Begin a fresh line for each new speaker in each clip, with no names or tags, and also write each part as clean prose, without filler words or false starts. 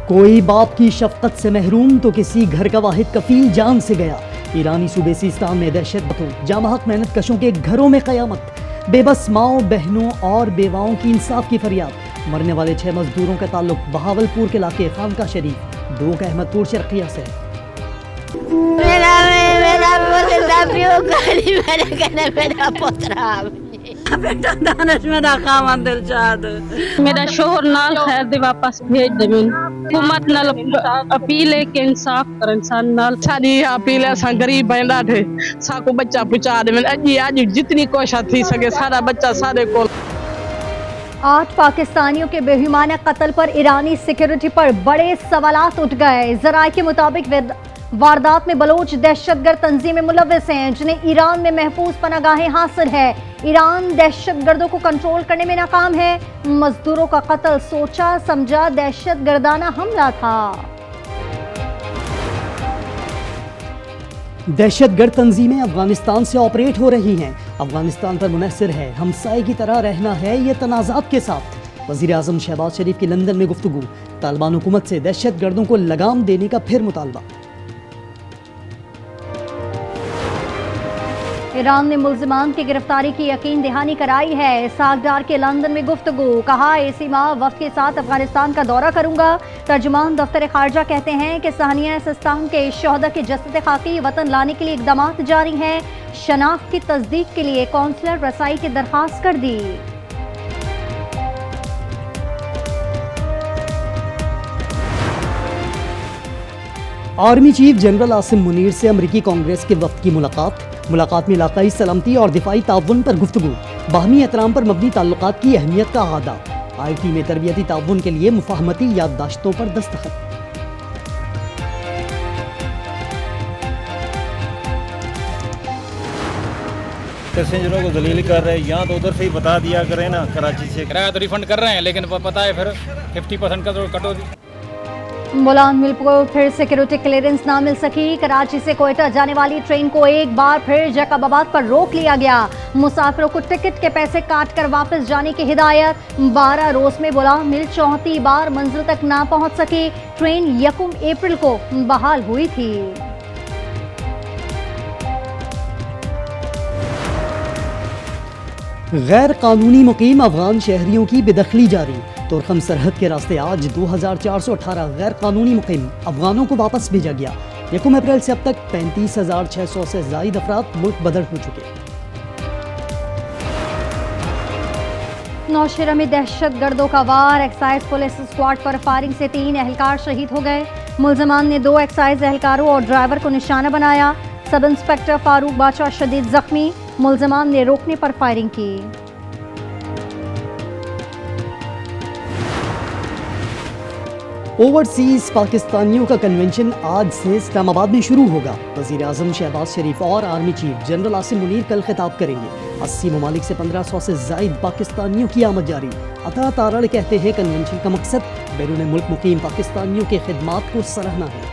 कोई बाप की शफकत से महरूम तो किसी घर का वाहिद कफील जान से गया। ईरानी सूबे सिस्तान में दहशत बतों जामहक मेहनत कशों के घरों में कयामत। बेबस माओ बहनों और बेवाओं की इंसाफ की फरियाद। मरने वाले 6 मजदूरों का ताल्लुक बहावलपुर के इलाके खानका शरीफ, 2 का अहमदपुर शर्किया से है।
मेरा शोहर नाल खैर दे वापस भेज देवन। हुकूमत नाल अपील है कि इंसाफ कर इंसान नाल।
साडी अपील है असां गरीब बंदा थे साको बच्चा पहुंचा देवन। अज जितनी कोशिश थी सके सारा बच्चा सारे को।
8 पाकिस्तानियों के बेईमाना कत्ल पर ईरानी सिक्योरिटी पर बड़े सवालात उठ गए। जराये के मुताबिक वारदात में बलोच दहशतगर्द तंजीमें मुलव्वस हैं जिन्हें ईरान में महफूज पनागाहें हासिल है। ईरान दहशतगर्दों को कंट्रोल करने में नाकाम है। मजदूरों का कत्ल सोचा समझा दहशतगर्दाना हमला था।
दहशतगर्द तंजीमें अफगानिस्तान से ऑपरेट हो रही हैं। अफगानिस्तान पर मुनहसर है हमसाए की तरह रहना है ये तनाज़ात के साथ। वज़ीर आज़म शहबाज शरीफ की लंदन में गुफ्तगू। तालिबान हुकूमत से दहशतगर्दों को लगाम देने का फिर मुतालबा।
ईरान ने मुल्ज़िमान की गिरफ्तारी की यकीन दहानी कराई है। सागदार के लंदन में गुफ्तगू। कहा इसी माह वफ़द के साथ अफगानिस्तान का दौरा करूंगा। तर्जुमान दफ्तर खारजा कहते हैं कि सहनिया सिस्तान के शहदा के जसद खाकी वतन लाने के लिए इक़दामात जारी हैं। शनाख्त की तस्दीक के लिए कौंसलर रसाई की दरख्वास्त कर दी।
Army chief general Asim Munir से अमरीकी कांग्रेस के वफ्द की मुलाकात में इलाकाई सलामती और दिफाई ताउन पर गुफ्तगू। बाहमी एहतराम पर मबनी ताल्लुकात की अहमियत का अहाता। IT में तरबियती ताउन के लिए मुफाहमती याददाश्तों पर दस्तखत।
पैसेंजरों को दलील कर रहे हैं, यहाँ तो उधर से ही बता दिया करें ना। कराची से
किराया तो रिफंड कर रहे हैं लेकिन पता है फिर 50% का तो कटौती।
मुलान मिल को फिर सिक्योरिटी क्लियरेंस ना मिल सकी। कराची से कोयटा जाने वाली ट्रेन को एक बार फिर जैकबाबाद पर रोक लिया गया। मुसाफिरों को टिकट के पैसे काट कर वापस जाने की हिदायत। 12 रोज में मुलान मिल 34 बार मंजिल तक ना पहुंच सकी। ट्रेन 1 अप्रैल को बहाल हुई थी।
गैर कानूनी मुकीम अफगान शहरियों की बेदखली जारी। तुर्खम सरहद के रास्ते आज 2418 गैर कानूनी मुकीम अफगानों को वापस भेजा गया। 1 अप्रैल से अब तक 35,600 से जायद अफराद मुल्क बदल हो चुके।
नौशेरा में दहशतगर्दों का वार। एक्साइज पुलिस स्क्वाड पर फायरिंग से 3 एहलकार शहीद हो गए। मुल्ज़िमान ने 2 एक्साइज एहलकारों और ड्राइवर को निशाना बनाया। सब इंस्पेक्टर फारूक बादशाह शदीद जख्मी। मुल्ज़िमान ने रोकने पर फायरिंग की।
ओवरसीज पाकिस्तानियों का कन्वेंशन आज से इस्लामाबाद में शुरू होगा। वज़ीर आज़म शहबाज शरीफ और army chief general Asim Munir कल खिताब करेंगे। 80 ममालिक से 1500 से जायद पाकिस्तानियों की आमद जारी। अता तारड़ कहते हैं कन्वेंशन का मकसद बैरून मुल्क मुकीम पाकिस्तानियों के खिदमात को सराहना है।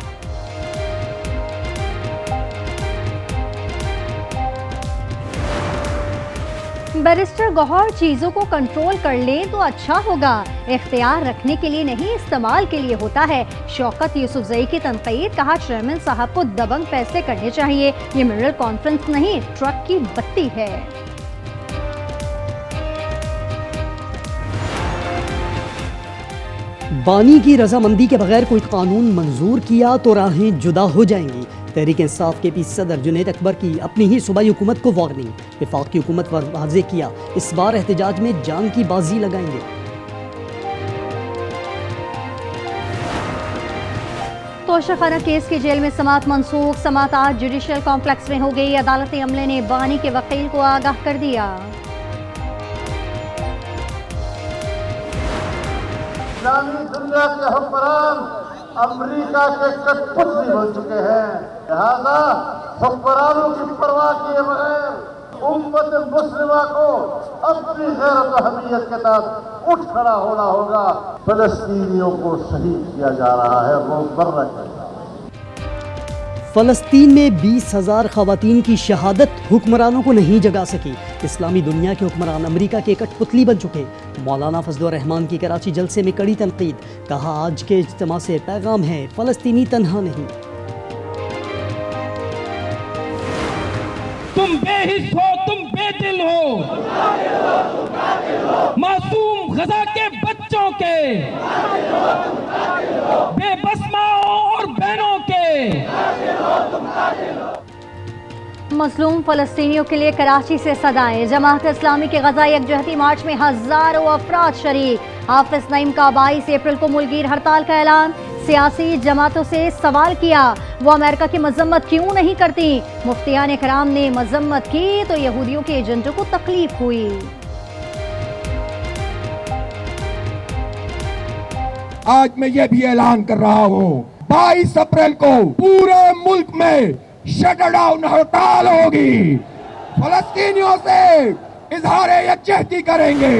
बैरिस्टर गौहर चीज़ों को कंट्रोल कर लें तो अच्छा होगा। इख्तियार रखने के लिए नहीं इस्तेमाल के लिए होता है। शौकत यूसुफजई की तनकीद। कहा चेयरमैन साहब को दबंग फैसले करने चाहिए। ये मिनरल कॉन्फ्रेंस नहीं ट्रक की बत्ती है।
बानी की रजामंदी के बगैर कोई कानून मंजूर किया तो राहें जुदा हो जाएंगी। तहरीक इंसाफ के पी सदर जुनैद अकबर की अपनी ही सूबाई हुकूमत को वार्निंग। वफाकी हुकूमत पर वाज़ेह किया इस बार एहतजाज में जान की बाजी लगाएंगे।
तोशाखाना केस की जेल में समात मनसूख। समात आज जुडिशल कॉम्प्लेक्स में हो गई। अदालती अमले ने बानी के वकील को आगाह कर दिया।
इस्लामी दुनिया के हुक्मरान अमेरिका के कठपुतली बन चुके हैं। लिहाजा हुक्मरानों की परवाह किए बगैर उम्मत मुस्लिमा को अपनी गैरत व हमीयत के साथ उठ खड़ा होना होगा। फलस्तीनियों को शहीद किया जा रहा है, वो मर्रा किया जा रहा है।
फ़लस्तीन में 20,000 ख़वातीन की शहादत हुक्मरानों को नहीं जगा सकी। इस्लामी दुनिया के हुक्मरान अमेरिका के कठपुतली बन चुके। मौलाना फजलुर रहमान की कराची जलसे में कड़ी तनकीद। कहा, आज के इज्तिमा से पैगाम है, फ़लस्तीनी तन्हा नहीं।
तुम बेहिस हो, तुम बेदिल हो, मासूम गजा के बच्चों के, बेबस माओ और बहनों के।
मजलूम फ़लस्तीनियों के लिए कराची से सदाएं। जमात इस्लामी के गजा यकजहती मार्च में हजारों अफराद शरीक। हाफिज नईम का 22 अप्रैल को मुल्कीर हड़ताल का ऐलान। सियासी जमातों से सवाल किया, वो अमेरिका की मजम्मत क्यों नहीं करती। मुफ्तियान कराम ने मजम्मत की तो यहूदियों के एजेंटों को तकलीफ हुई।
आज मैं ये भी ऐलान कर रहा हूँ, 22 अप्रैल को पूरे मुल्क में शटडाउन हड़ताल होगी। फलस्तीनियों से इजहार यकजहती करेंगे।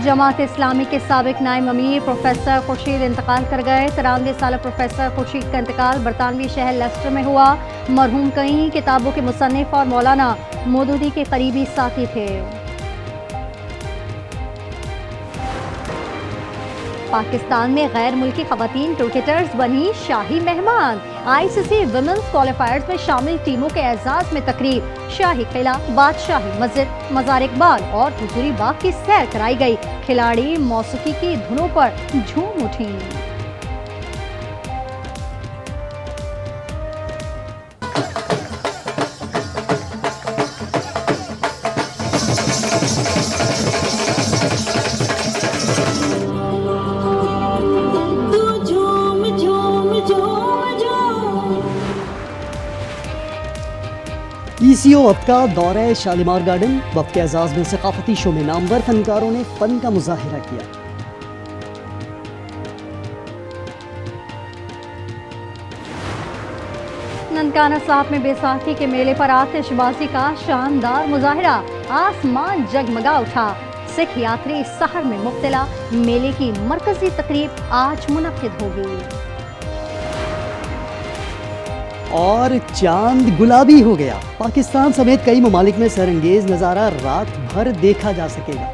जमात इस्लामी के साबिक नायब अमीर प्रोफेसर खुर्शीद इंतकाल कर गए। 93 साल प्रोफेसर खुर्शीद का इंतकाल बरतानवी शहर लेस्टर में हुआ। मरहूम कई किताबों के मुसन्निफ और मौलाना मौदूदी के करीबी साथी थे। पाकिस्तान में गैर मुल्की खवातीन क्रिकेटर्स बनी शाही मेहमान। आईसीसी विमेंस क्वालिफायर्स में शामिल टीमों के एजाज में तकरीब। शाही किला, बादशाही मस्जिद, मज़ार इकबाल और हुजूरी बाग की सैर कराई गई। खिलाड़ी मौसीकी की धुनों पर झूम उठी।
ECO वफ़द का दौरा शालीमार गार्डन। वफ़द के एजाज़ में सकाफती शो में नामवर फनकारों ने फ़न का मुजाहिरा किया।
ननकाना साहब में बैसाखी के मेले पर आतिशबाजी का शानदार मुजाहिरा। आसमान जगमगा उठा। सिख यात्री सहर में मुब्तला। मेले की मरकजी तकरीब आज मुनक्किद होगी।
और चांद गुलाबी हो गया। पाकिस्तान समेत कई ममालिक में सरंगेज नज़ारा रात भर देखा जा सकेगा।